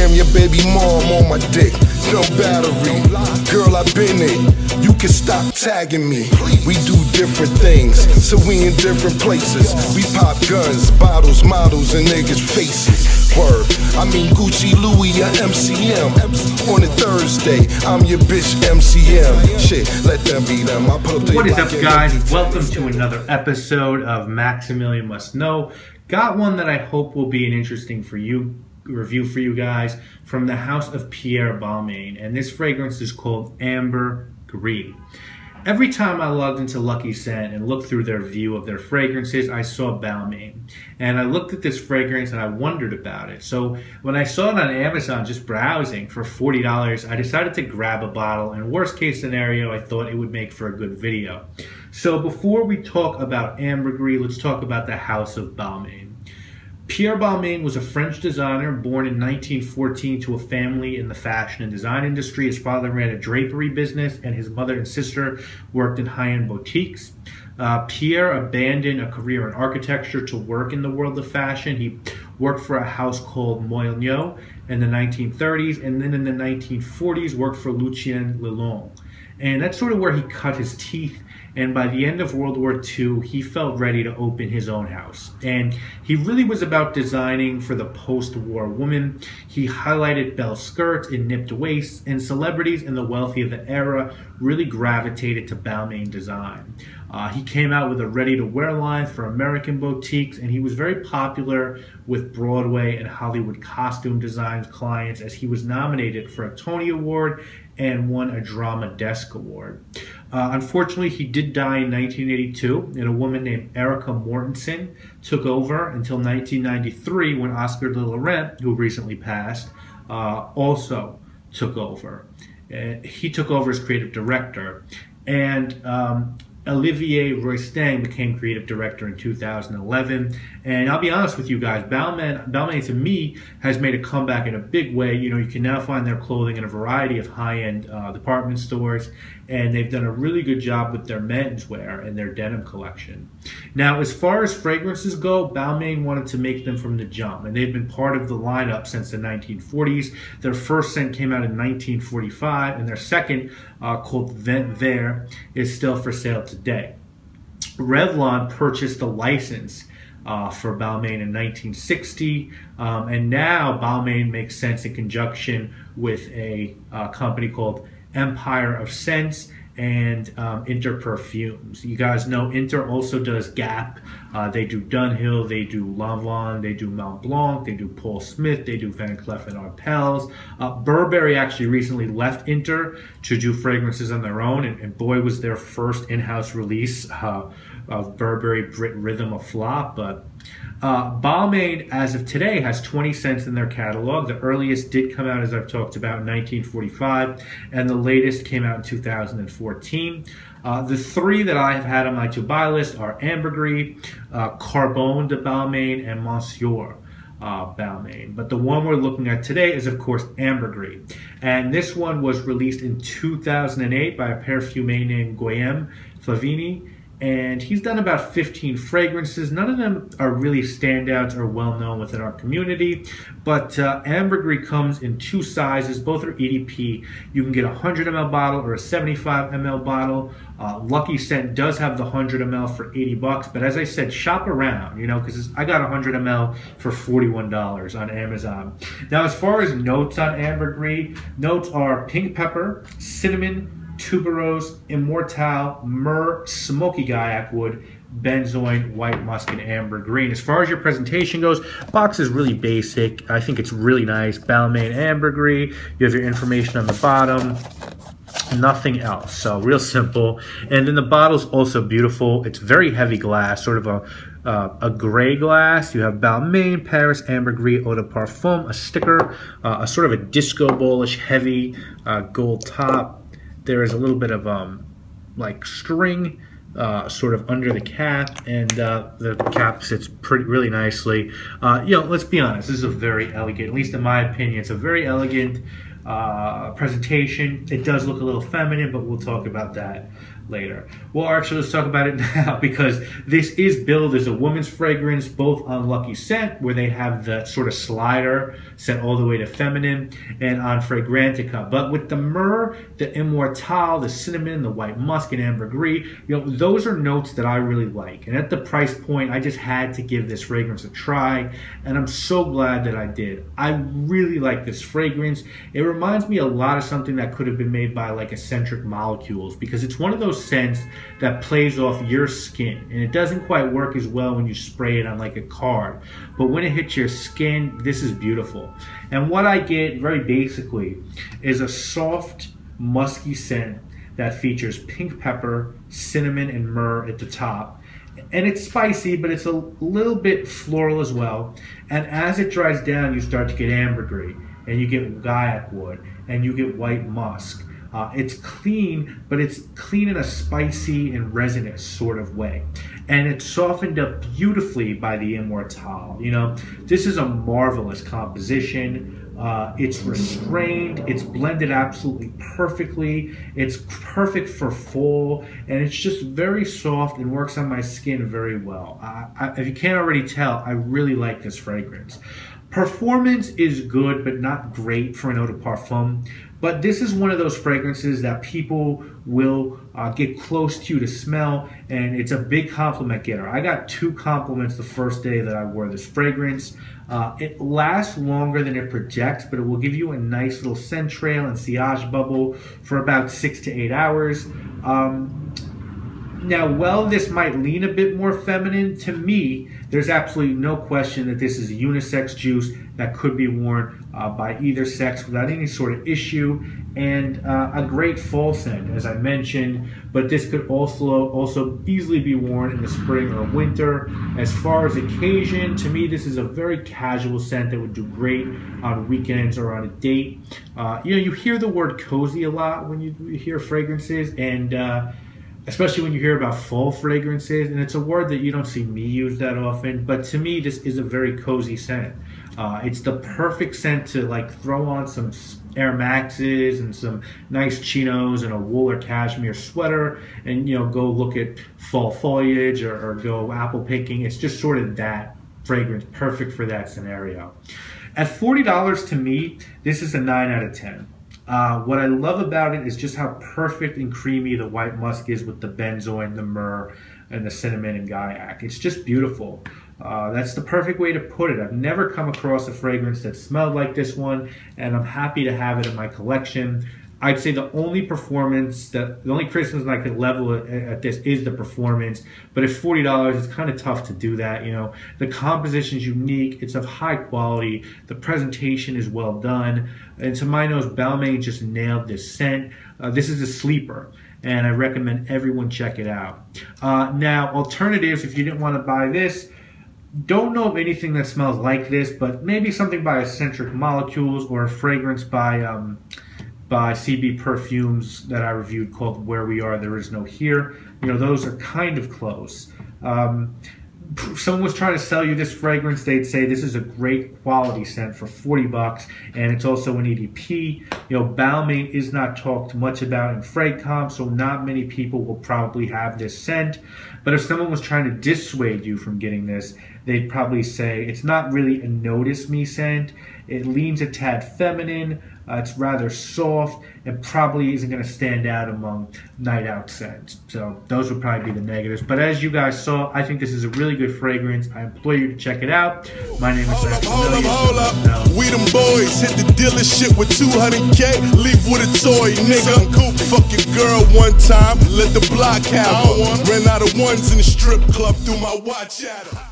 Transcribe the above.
Damn, your baby mom on my dick. No battery. Girl, I been it. You can stop tagging me. We do different things, so we in different places. We pop guns, bottles, models, and niggas' faces. Word. I mean Gucci, Louis, or MCM. On a Thursday, I'm your bitch MCM. Shit, let them be them. I pull up. What is up, guys? Welcome to another episode of Maximilian Must Know. Got one that I hope will be an interesting review for you guys from the house of Pierre Balmain, and this fragrance is called Amber Gris. Every time I logged into Lucky Scent and looked through their view of their fragrances, I saw Balmain. And I looked at this fragrance and I wondered about it. So when I saw it on Amazon just browsing for $40, I decided to grab a bottle, and worst case scenario, I thought it would make for a good video. So before we talk about Amber Gris, let's talk about the house of Balmain. Pierre Balmain was a French designer born in 1914 to a family in the fashion and design industry. His father ran a drapery business, and his mother and sister worked in high-end boutiques. Pierre abandoned a career in architecture to work in the world of fashion. He worked for a house called Long Yawn in the 1930s, and then in the 1940s worked for Lucien Lelong. And that's sort of where he cut his teeth. And by the end of World War II, he felt ready to open his own house. And he really was about designing for the post-war woman. He highlighted bell skirts and nipped waists, and celebrities and the wealthy of the era really gravitated to Balmain design. He came out with a ready-to-wear line for American boutiques, and he was very popular with Broadway and Hollywood costume design clients, as he was nominated for a Tony Award and won a Drama Desk Award. Unfortunately, he did die in 1982, and a woman named Erica Mortensen took over until 1993, when Oscar de la Renta, who recently passed, also took over. He took over as creative director, and Olivier Roystin became creative director in 2011. And I'll be honest with you guys, Balmain to me has made a comeback in a big way. You know, you can now find their clothing in a variety of high-end department stores, and they've done a really good job with their menswear and their denim collection. Now, as far as fragrances go, Balmain wanted to make them from the jump, and they've been part of the lineup since the 1940s. Their first scent came out in 1945, and their second, called Vent Vert, is still for sale today. Revlon purchased the license for Balmain in 1960, and now Balmain makes sense in conjunction with a company called Empire of Scents and Inter Perfumes. You guys know Inter also does Gap. They do Dunhill, they do Lanvin, they do Mont Blanc, they do Paul Smith, they do Van Cleef and Arpels. Burberry actually recently left Inter to do fragrances on their own, and boy, was their first in-house release of Burberry Brit Rhythm a flop. But Balmain, as of today, has 20 scents in their catalog. The earliest did come out, as I've talked about, in 1945, and the latest came out in 2014. The three that I have had on my to-buy list are Amber Gris, Carbone de Balmain, and Monsieur Balmain. But the one we're looking at today is, of course, Amber Gris. And this one was released in 2008 by a perfumer named Guillaume Flavini. And he's done about 15 fragrances. None of them are really standouts or well-known within our community. But Amber Gris comes in two sizes. Both are EDP. You can get a 100 ml bottle or a 75 ml bottle. Lucky Scent does have the 100 ml for 80 bucks. But as I said, shop around, you know, because I got 100 ml for $41 on Amazon. Now, as far as notes on Amber Gris, notes are pink pepper, cinnamon, tuberose, immortelle, myrrh, smoky guaiac wood, benzoin, white musk, and amber green. As far as your presentation goes, box is really basic. I think it's really nice. Balmain Amber Gris. You have your information on the bottom. Nothing else. So real simple. And then the bottle's also beautiful. It's very heavy glass, sort of a gray glass. You have Balmain, Paris, Amber Gris, Eau de Parfum, a sticker, a sort of a disco ballish heavy gold top. There is a little bit of like string sort of under the cap, and the cap sits really nicely. You know, let's be honest, this is a very elegant, at least in my opinion, it's a very elegant presentation. It does look a little feminine, but we'll talk about that later. Well, actually, let's talk about it now, because this is billed as a woman's fragrance, both on Lucky Scent, where they have the sort of slider set all the way to feminine, and on Fragrantica. But with the myrrh, the immortelle, the cinnamon, the white musk, and ambergris, you know, those are notes that I really like. And at the price point, I just had to give this fragrance a try, and I'm so glad that I did. I really like this fragrance. It reminds me a lot of something that could have been made by like Eccentric Molecules, because it's one of those scents that plays off your skin, and it doesn't quite work as well when you spray it on like a card, but when it hits your skin, this is beautiful. And what I get very basically is a soft musky scent that features pink pepper, cinnamon, and myrrh at the top. And it's spicy, but it's a little bit floral as well. And as it dries down, you start to get ambergris, and you get guaiac wood, and you get white musk. It's clean, but it's clean in a spicy and resinous sort of way. And it's softened up beautifully by the immortelle. You know, this is a marvelous composition. It's restrained, it's blended absolutely perfectly, it's perfect for fall, and it's just very soft and works on my skin very well. If you can't already tell, I really like this fragrance. Performance is good, but not great for an eau de parfum. But this is one of those fragrances that people will get close to you to smell, and it's a big compliment getter. I got 2 compliments the first day that I wore this fragrance. It lasts longer than it projects, but it will give you a nice little scent trail and sillage bubble for about 6 to 8 hours. Now, while this might lean a bit more feminine, to me, there's absolutely no question that this is a unisex juice that could be worn by either sex without any sort of issue, and a great fall scent, as I mentioned, but this could also easily be worn in the spring or winter. As far as occasion, to me, this is a very casual scent that would do great on weekends or on a date. You know, you hear the word cozy a lot when you hear fragrances, and especially when you hear about fall fragrances, and it's a word that you don't see me use that often, but to me, this is a very cozy scent. It's the perfect scent to like throw on some Air Maxes and some nice chinos and a wool or cashmere sweater, and you know, go look at fall foliage or go apple picking. It's just sort of that fragrance, perfect for that scenario. At $40 to me, this is a 9 out of 10. What I love about it is just how perfect and creamy the white musk is with the benzoin, the myrrh, and the cinnamon and guaiac. It's just beautiful. That's the perfect way to put it. I've never come across a fragrance that smelled like this one, and I'm happy to have it in my collection. I'd say the only criticism I could level at this is the performance, but at $40, it's kind of tough to do that. You know, the composition is unique, it's of high quality, the presentation is well done, and to my nose, Balmain just nailed this scent. This is a sleeper, and I recommend everyone check it out. Now, alternatives, if you didn't want to buy this, don't know of anything that smells like this, but maybe something by Eccentric Molecules or a fragrance by CB Perfumes that I reviewed called Where We Are, There Is No Here. You know, those are kind of close. If someone was trying to sell you this fragrance, they'd say this is a great quality scent for 40 bucks, and it's also an EDP. You know, Balmain is not talked much about in Fragcom, so not many people will probably have this scent. But if someone was trying to dissuade you from getting this, they'd probably say it's not really a notice me scent. It leans a tad feminine. It's rather soft and probably isn't going to stand out among night out scents. So those would probably be the negatives. But as you guys saw, I think this is a really good fragrance. I implore you to check it out. My name is Maximilian. Hold up. We them boys hit the dealership with 200K. Leave with a toy, nigga. Fuck your girl one time. Let the block have her. Ran out of ones in the strip club through my watch at her.